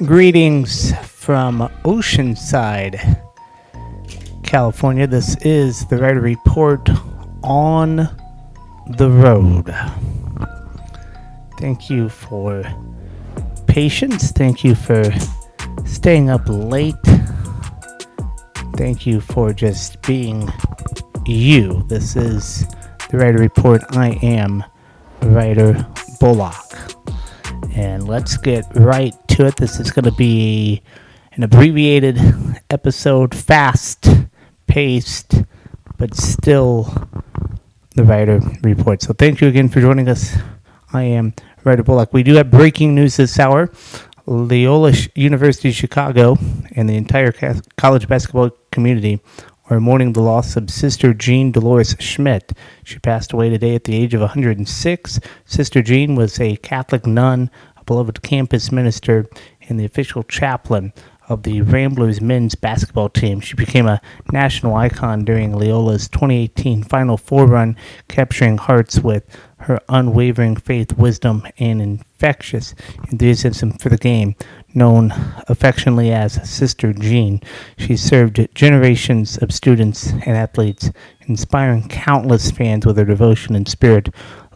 Greetings from Oceanside, California. This is the Ryder Report on the road. Thank you for patience. Thank you for staying up late. Thank you for just being you. This is the Ryder Report. I am Ryder Bullock. And let's get right to it. This is going to be an abbreviated episode, fast-paced, but still the Ryder Report. So thank you again for joining us. I am Ryder Bullock. We do have breaking news this hour. Loyola University Chicago and the entire college basketball community are mourning the loss of Sister Jean Dolores Schmidt. She passed away today at the age of 106. Sister Jean was a Catholic nun, a beloved campus minister, and the official chaplain of the Ramblers men's basketball team. She became a national icon during Loyola's 2018 Final Four run, capturing hearts with her unwavering faith, wisdom, and infectious enthusiasm for the game. Known affectionately as Sister Jean, she served generations of students and athletes, inspiring countless fans with her devotion and spirit.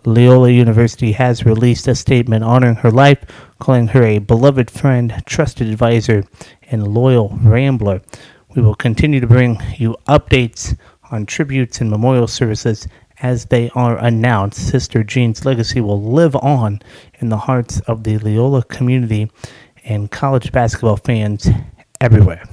Loyola University has released a statement honoring her life, calling her a beloved friend, trusted advisor, and loyal Rambler. We will continue to bring you updates on tributes and memorial services as they are announced. Sister Jean's legacy will live on in the hearts of the Loyola community and college basketball fans everywhere.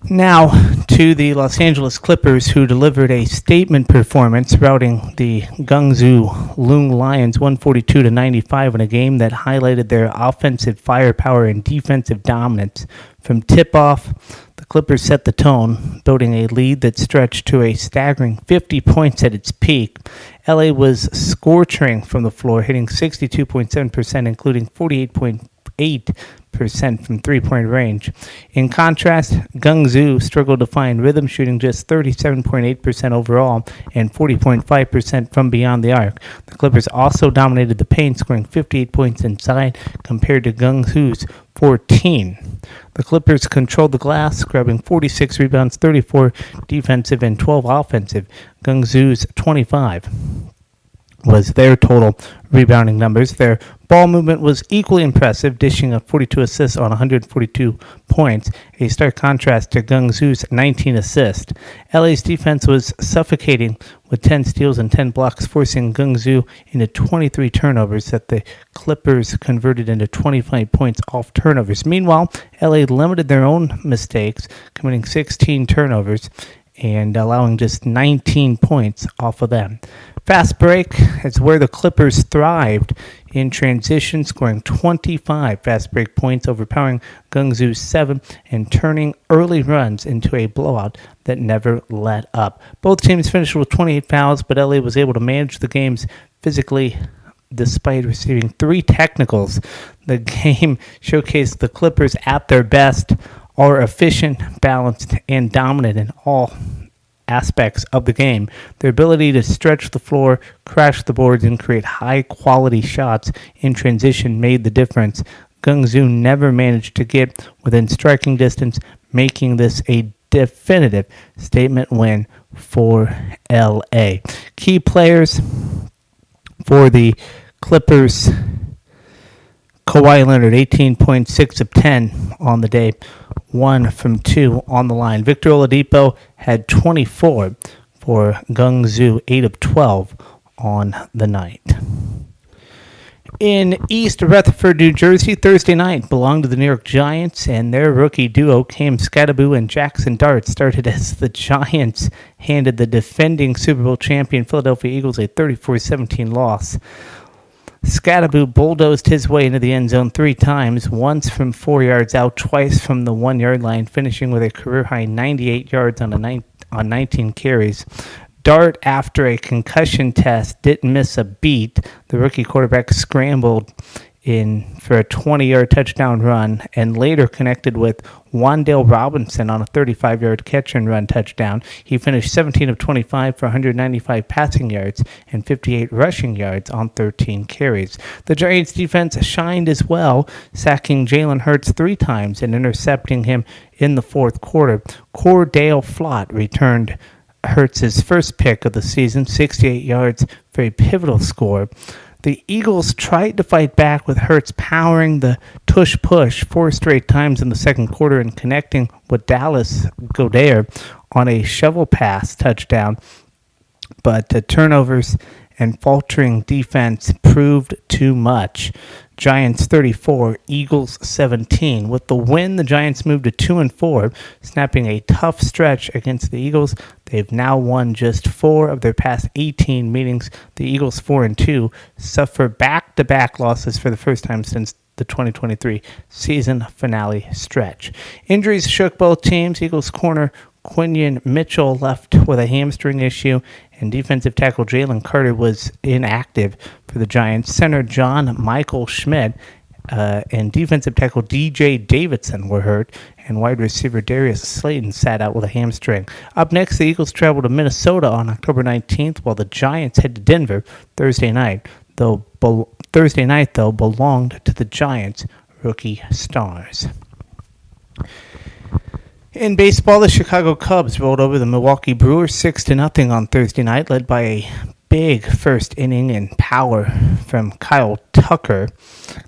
Now to the Los Angeles Clippers, who delivered a statement performance routing the Guangzhou Loong-Lions 142-95 in a game that highlighted their offensive firepower and defensive dominance. From tip-off, the Clippers set the tone, building a lead that stretched to a staggering 50 points at its peak. LA was scorching from the floor, hitting 62.7%, including 48.8% from three-point range. In contrast, Guangzhou struggled to find rhythm, shooting just 37.8% overall and 40.5% from beyond the arc. The Clippers also dominated the paint, scoring 58 points inside compared to Guangzhou's 14. The Clippers controlled the glass, grabbing 46 rebounds, 34 defensive and 12 offensive. Guangzhou's 25 was their total rebounding numbers. Their ball movement was equally impressive, dishing up 42 assists on 142 points, a stark contrast to Guangzhou's 19 assists. LA's defense was suffocating with 10 steals and 10 blocks, forcing Guangzhou into 23 turnovers that the Clippers converted into 25 points off turnovers. Meanwhile, LA limited their own mistakes, committing 16 turnovers and allowing just 19 points off of them. Fast break is where the Clippers thrived in transition, scoring 25 fast break points, overpowering Guangzhou's 7 and turning early runs into a blowout that never let up. Both teams finished with 28 fouls, but LA was able to manage the games physically despite receiving 3 technicals. The game showcased the Clippers at their best, are efficient, balanced, and dominant in all aspects of the game. Their ability to stretch the floor, crash the boards, and create high-quality shots in transition made the difference. Guangzhou never managed to get within striking distance, making this a definitive statement win for LA. Key players for the Clippers: Kawhi Leonard, 18.6 of 10 on the day, 1 from 2 on the line. Victor Oladipo had 24 for Guangzhou, 8 of 12 on the night. In East Rutherford, New Jersey, Thursday night belonged to the New York Giants, and their rookie duo, Cam Skattebo and Jackson Dart, started as the Giants handed the defending Super Bowl champion Philadelphia Eagles a 34-17 loss. Skattebo bulldozed his way into the end zone 3 times, once from 4 yards out, twice from the 1 yard line, finishing with a career-high 98 yards on 19 carries. Dart, after a concussion test, didn't miss a beat. The rookie quarterback scrambled for a 20-yard touchdown run, and later connected with Wandale Robinson on a 35-yard catch and run touchdown. He finished 17 of 25 for 195 passing yards and 58 rushing yards on 13 carries. The Giants defense shined as well, sacking Jalen Hurts 3 times and intercepting him in the fourth quarter. Cordale Flott returned Hurts' first pick of the season, 68 yards for a pivotal score. The Eagles tried to fight back with Hurts powering the tush-push 4 straight times in the second quarter and connecting with Dallas Goedert on a shovel pass touchdown. But the turnovers and faltering defense proved too much. Giants 34, Eagles 17. With the win, the Giants moved to 2-4, snapping a tough stretch against the Eagles. They've now won just 4 of their past 18 meetings. The Eagles 4-2 suffer back-to-back losses for the first time since the 2023 season finale stretch. Injuries shook both teams. Eagles corner Quinion Mitchell left with a hamstring issue, and defensive tackle Jalen Carter was inactive for the Giants. Center John Michael Schmidt and defensive tackle DJ Davidson were hurt, and wide receiver Darius Slayton sat out with a hamstring. Up next, the Eagles travel to Minnesota on October 19th, while the Giants head to Denver Thursday night. Thursday night belonged to the Giants' rookie stars. In baseball, the Chicago Cubs rolled over the Milwaukee Brewers 6-0 on Thursday night, led by a big first inning in power from Kyle Tucker.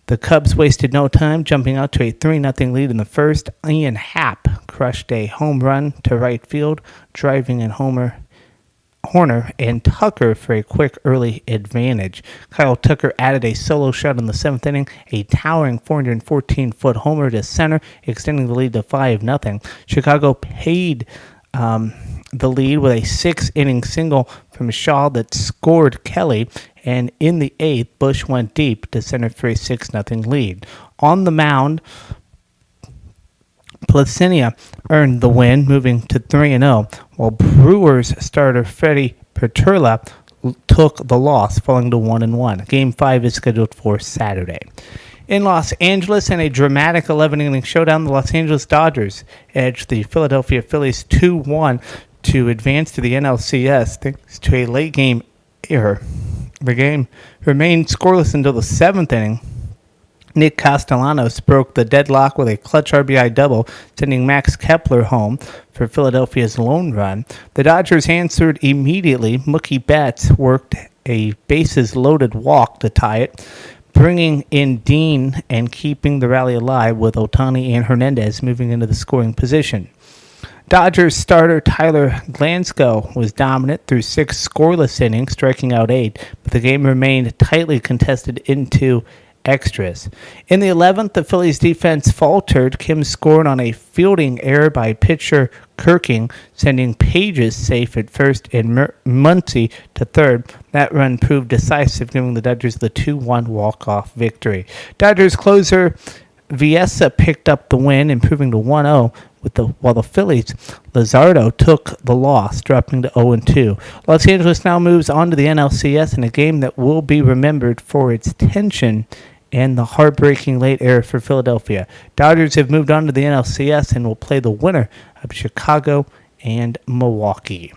The Cubs wasted no time, jumping out to a 3-0 lead in the first. Ian Happ crushed a home run to right field, driving in Horner and Tucker for a quick early advantage. Kyle Tucker added a solo shot in the 7th inning, a towering 414-foot homer to center, extending the lead to 5-0. Chicago paid the lead with a 6-inning single from Shaw that scored Kelly, and in the 8th, Bush went deep to center for a 6-0 lead. On the mound, Placinia earned the win, moving to 3-0, while Brewers starter Freddie Petrella took the loss, falling to 1-1. Game 5 is scheduled for Saturday. In Los Angeles, in a dramatic 11-inning showdown, the Los Angeles Dodgers edged the Philadelphia Phillies 2-1 to advance to the NLCS thanks to a late-game error. The game remained scoreless until the 7th inning. Nick Castellanos broke the deadlock with a clutch RBI double, sending Max Kepler home for Philadelphia's lone run. The Dodgers answered immediately. Mookie Betts worked a bases-loaded walk to tie it, bringing in Dean and keeping the rally alive with Ohtani and Hernandez moving into the scoring position. Dodgers starter Tyler Glasnow was dominant through 6 scoreless innings, striking out 8, but the game remained tightly contested into extras. In the 11th, the Phillies defense faltered. Kim scored on a fielding error by pitcher Kirking, sending Pages safe at first and Muncy to third. That run proved decisive, giving the Dodgers the 2-1 walk-off victory. Dodgers closer Viesa picked up the win, improving to 1-0, while the Phillies, Luzardo, took the loss, dropping to 0-2. Los Angeles now moves on to the NLCS in a game that will be remembered for its tension and the heartbreaking late error for Philadelphia. Dodgers have moved on to the NLCS and will play the winner of Chicago and Milwaukee.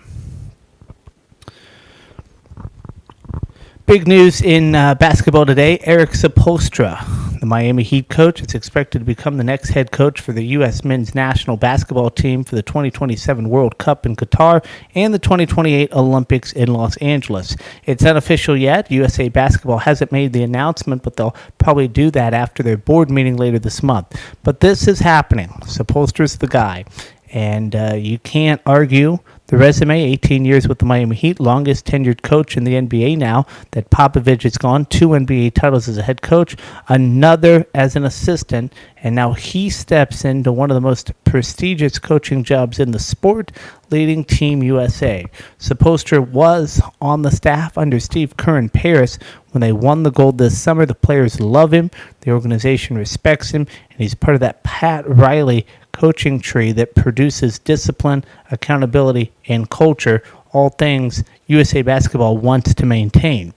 Big news in basketball today. Eric Spoelstra, the Miami Heat coach, is expected to become the next head coach for the U.S. men's national basketball team for the 2027 World Cup in Qatar and the 2028 Olympics in Los Angeles. It's unofficial yet. USA Basketball hasn't made the announcement, but they'll probably do that after their board meeting later this month. But this is happening. Spoelstra's the guy. And you can't argue the resume, 18 years with the Miami Heat, longest tenured coach in the NBA now that Popovich is gone, 2 NBA titles as a head coach, another as an assistant, and now he steps into one of the most prestigious coaching jobs in the sport, leading Team USA. Spoelstra was on the staff under Steve Kerr in Paris when they won the gold this summer. The players love him, the organization respects him, and he's part of that Pat Riley coaching tree that produces discipline, accountability, and culture, all things USA Basketball wants to maintain.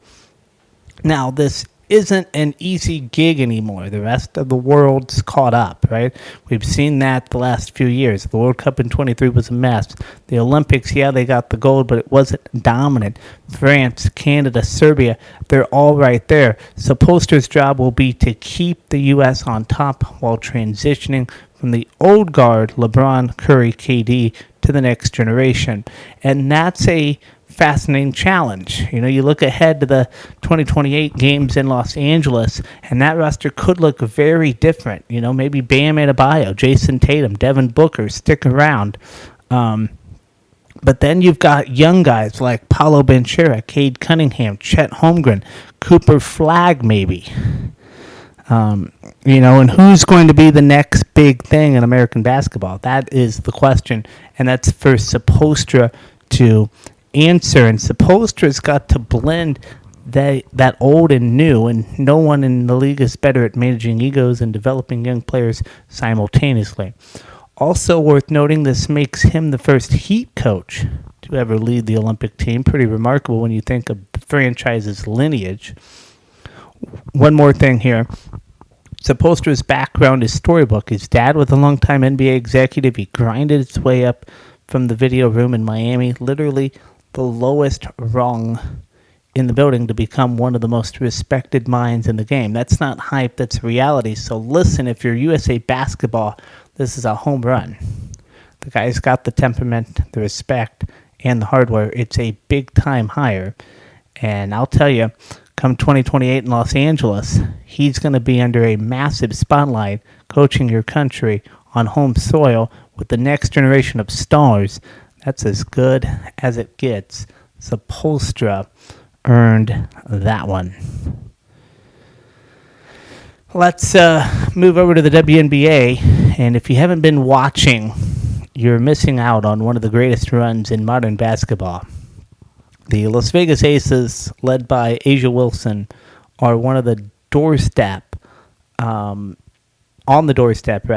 Now, this isn't an easy gig anymore. The rest of the world's caught up, right? We've seen that the last few years. The World Cup in 23 was a mess. The Olympics, yeah, they got the gold, but it wasn't dominant. France, Canada, Serbia, they're all right there. So Polster's job will be to keep the U.S. on top while transitioning from the old guard, LeBron, Curry, KD, to the next generation. And that's a fascinating challenge. You look ahead to the 2028 games in Los Angeles, and that roster could look very different. Maybe Bam Adebayo, Jason Tatum, Devin Booker stick around. But then you've got young guys like Paolo Banchero, Cade Cunningham, Chet Holmgren, Cooper Flagg maybe. And who's going to be the next big thing in American basketball? That is the question, and that's for Spoelstra to answer. And Spoelstra's got to blend that old and new, and no one in the league is better at managing egos and developing young players simultaneously. Also worth noting, this makes him the first Heat coach to ever lead the Olympic team. Pretty remarkable when you think of the franchise's lineage. One more thing here. Spoelstra's background is storybook. His dad was a longtime NBA executive. He grinded his way up from the video room in Miami, literally the lowest rung in the building, to become one of the most respected minds in the game. That's not hype, that's reality. So listen, if you're USA Basketball, this is a home run. The guy's got the temperament, the respect, and the hardware. It's a big-time hire. And I'll tell you, come 2028 in Los Angeles, he's going to be under a massive spotlight coaching your country on home soil with the next generation of stars. That's as good as it gets. Spoelstra earned that one. Let's move over to the WNBA. And if you haven't been watching, you're missing out on one of the greatest runs in modern basketball. The Las Vegas Aces, led by A'ja Wilson, are one of the doorstep, on the doorstep,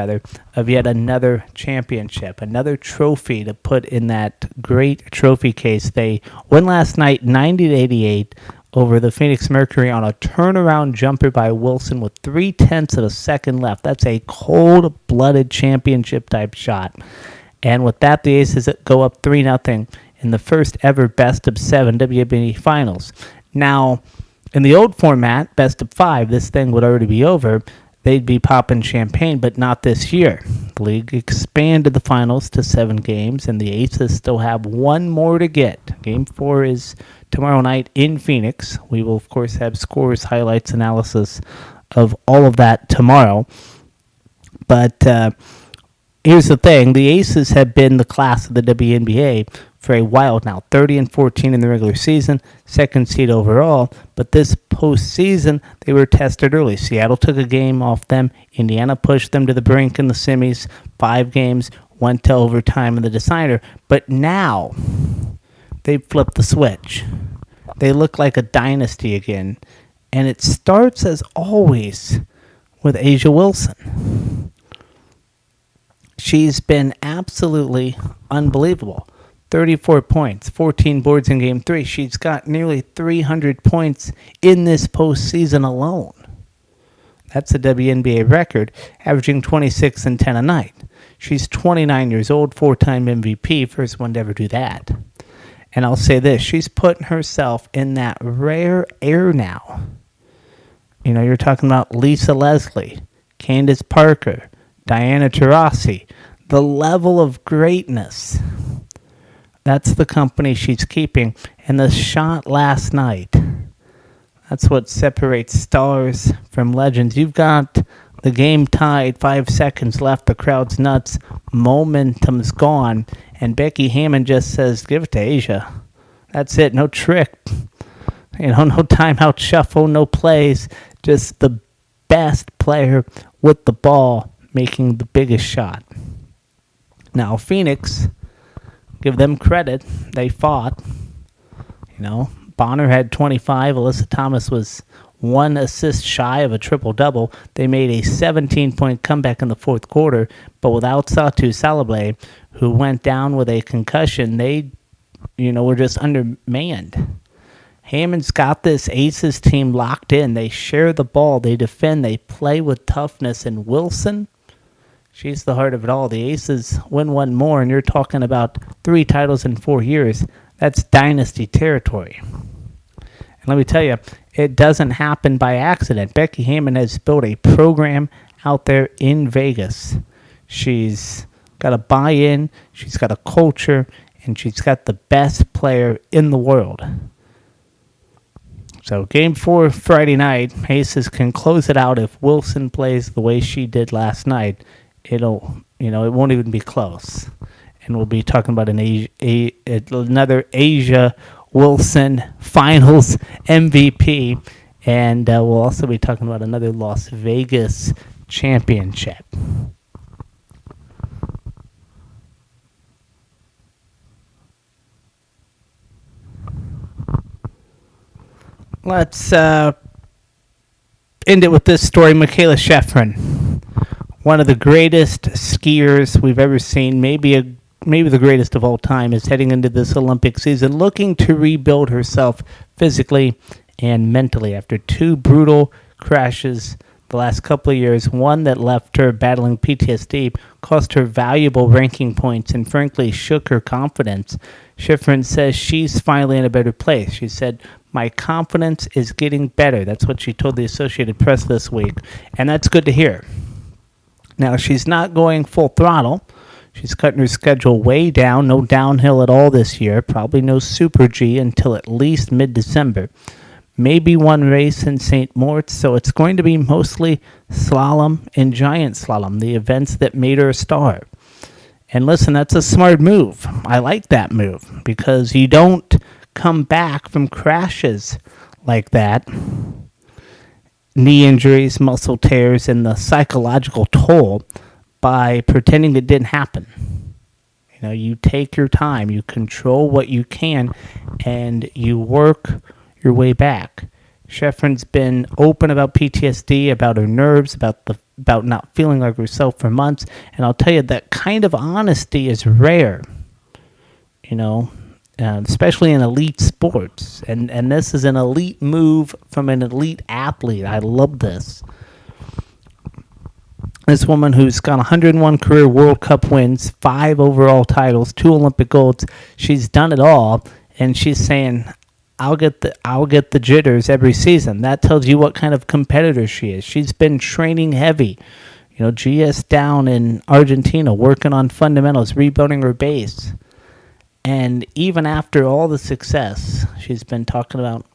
of yet another championship, another trophy to put in that great trophy case. They won last night 90-88 over the Phoenix Mercury on a turnaround jumper by Wilson with 0.3 of a second left. That's a cold-blooded championship-type shot. And with that, the Aces go up 3-0 in the first ever best-of-7 WNBA Finals. Now, in the old format, best-of-5, this thing would already be over. They'd be popping champagne, but not this year. The league expanded the finals to 7 games, and the Aces still have one more to get. Game 4 is tomorrow night in Phoenix. We will, of course, have scores, highlights, analysis of all of that tomorrow. But here's the thing. The Aces have been the class of the WNBA for a while now. 30-14 in the regular season, second seed overall. But this postseason, they were tested early. Seattle took a game off them. Indiana pushed them to the brink in the semis. 5 games, went to overtime in the decider. But now, they flipped the switch. They look like a dynasty again. And it starts, as always, with A'ja Wilson. She's been absolutely unbelievable. 34 points, 14 boards in Game 3. She's got nearly 300 points in this postseason alone. That's a WNBA record, averaging 26 and 10 a night. She's 29 years old, 4-time MVP, first one to ever do that. And I'll say this, she's putting herself in that rare air now. You're talking about Lisa Leslie, Candace Parker, Diana Taurasi. The level of greatness. That's the company she's keeping. And the shot last night, that's what separates stars from legends. You've got the game tied, 5 seconds left, the crowd's nuts, momentum's gone, and Becky Hammon just says, give it to A'ja. That's it, no trick. No timeout shuffle, no plays, just the best player with the ball making the biggest shot. Now, Phoenix, give them credit. They fought. Bonner had 25. Alyssa Thomas was 1 assist shy of a triple-double. They made a 17-point comeback in the fourth quarter, but without Satu Salable, who went down with a concussion, they, were just undermanned. Hammond's got this Aces team locked in. They share the ball. They defend. They play with toughness. And Wilson, she's the heart of it all. The Aces win one more, and you're talking about 3 titles in 4 years. That's dynasty territory. And let me tell you, it doesn't happen by accident. Becky Hammon has built a program out there in Vegas. She's got a buy-in, she's got a culture, and she's got the best player in the world. So Game 4 Friday night, Aces can close it out if Wilson plays the way she did last night. It won't even be close. And we'll be talking about another Asia Wilson Finals MVP. And we'll also be talking about another Las Vegas championship. Let's end it with this story. Michaela Schifrin, one of the greatest skiers we've ever seen, maybe the greatest of all time, is heading into this Olympic season looking to rebuild herself physically and mentally after 2 brutal crashes the last couple of years. One that left her battling PTSD, cost her valuable ranking points, and frankly shook her confidence. Schifrin says she's finally in a better place. She said, "My confidence is getting better." That's what she told the Associated Press this week, and that's good to hear. Now, she's not going full throttle. She's cutting her schedule way down. No downhill at all this year. Probably no Super G until at least mid-December. Maybe one race in St. Moritz, so it's going to be mostly slalom and giant slalom, the events that made her a star. And listen, that's a smart move. I like that move because you don't come back from crashes like that, knee injuries, muscle tears, and the psychological toll by pretending it didn't happen. You take your time, you control what you can, and you work your way back. Schifrin's been open about PTSD, about her nerves, about not feeling like herself for months, and I'll tell you, that kind of honesty is rare, especially in elite sports, and this is an elite move from an elite athlete. I love this. This woman who's got 101 career World Cup wins, 5 overall titles, 2 Olympic golds, she's done it all, and she's saying, I'll get the jitters every season. That tells you what kind of competitor she is. She's been training heavy. GS down in Argentina, working on fundamentals, rebuilding her base. And even after all the success, she's been talking about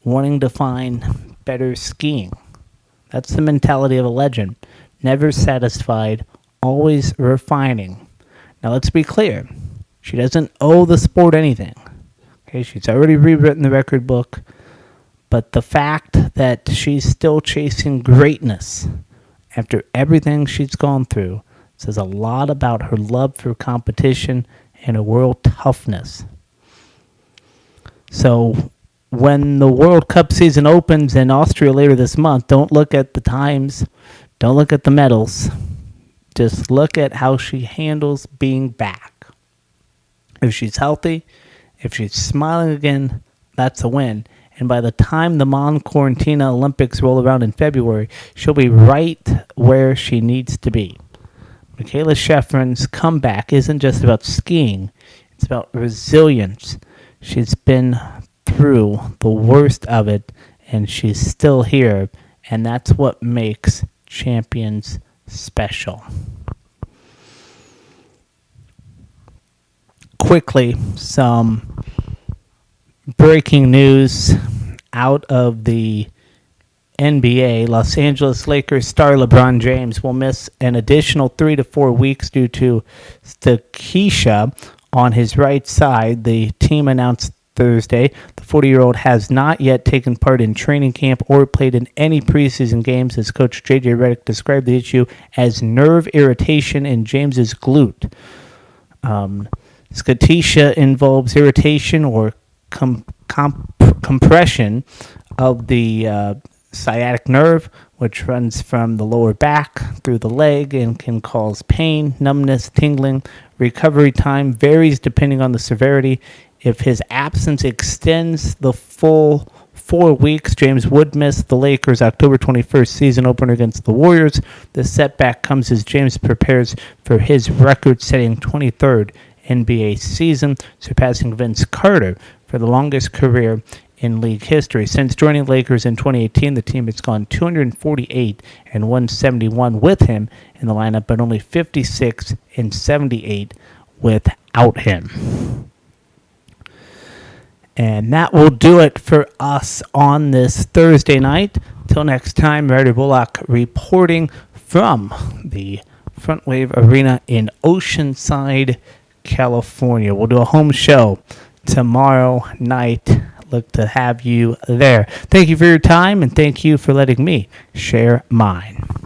wanting to find better skiing. That's the mentality of a legend. Never satisfied, always refining. Now let's be clear. She doesn't owe the sport anything. Okay, she's already rewritten the record book. But the fact that she's still chasing greatness after everything she's gone through says a lot about her love for competition and her world toughness. So when the World Cup season opens in Austria later this month, don't look at the times, don't look at the medals. Just look at how she handles being back. If she's healthy, if she's smiling again, that's a win. And by the time the Mon-Quarantina Olympics roll around in February, she'll be right where she needs to be. Michaela Schifrin's comeback isn't just about skiing. It's about resilience. She's been through the worst of it, and she's still here. And that's what makes champions special. Quickly, some breaking news out of the NBA. Los Angeles Lakers star LeBron James will miss an additional 3 to 4 weeks due to stachia on his right side. The team announced Thursday the 40-year-old has not yet taken part in training camp or played in any preseason games, as coach J.J. Redick described the issue as nerve irritation in James's glute. Stachia involves irritation or compression of the sciatic nerve, which runs from the lower back through the leg and can cause pain, numbness, tingling. Recovery time varies depending on the severity. If his absence extends the full 4 weeks, James would miss the Lakers' October 21st season opener against the Warriors. The setback comes as James prepares for his record-setting 23rd NBA season, surpassing Vince Carter for the longest career in league history. Since joining Lakers in 2018, the team has gone 248 and 171 with him in the lineup, but only 56 and 78 without him. And that will do it for us on this Thursday night. Till next time, Ryder Bullock reporting from the Front Wave Arena in Oceanside, California. We'll do a home show tomorrow night. Look to have you there. Thank you for your time, and thank you for letting me share mine.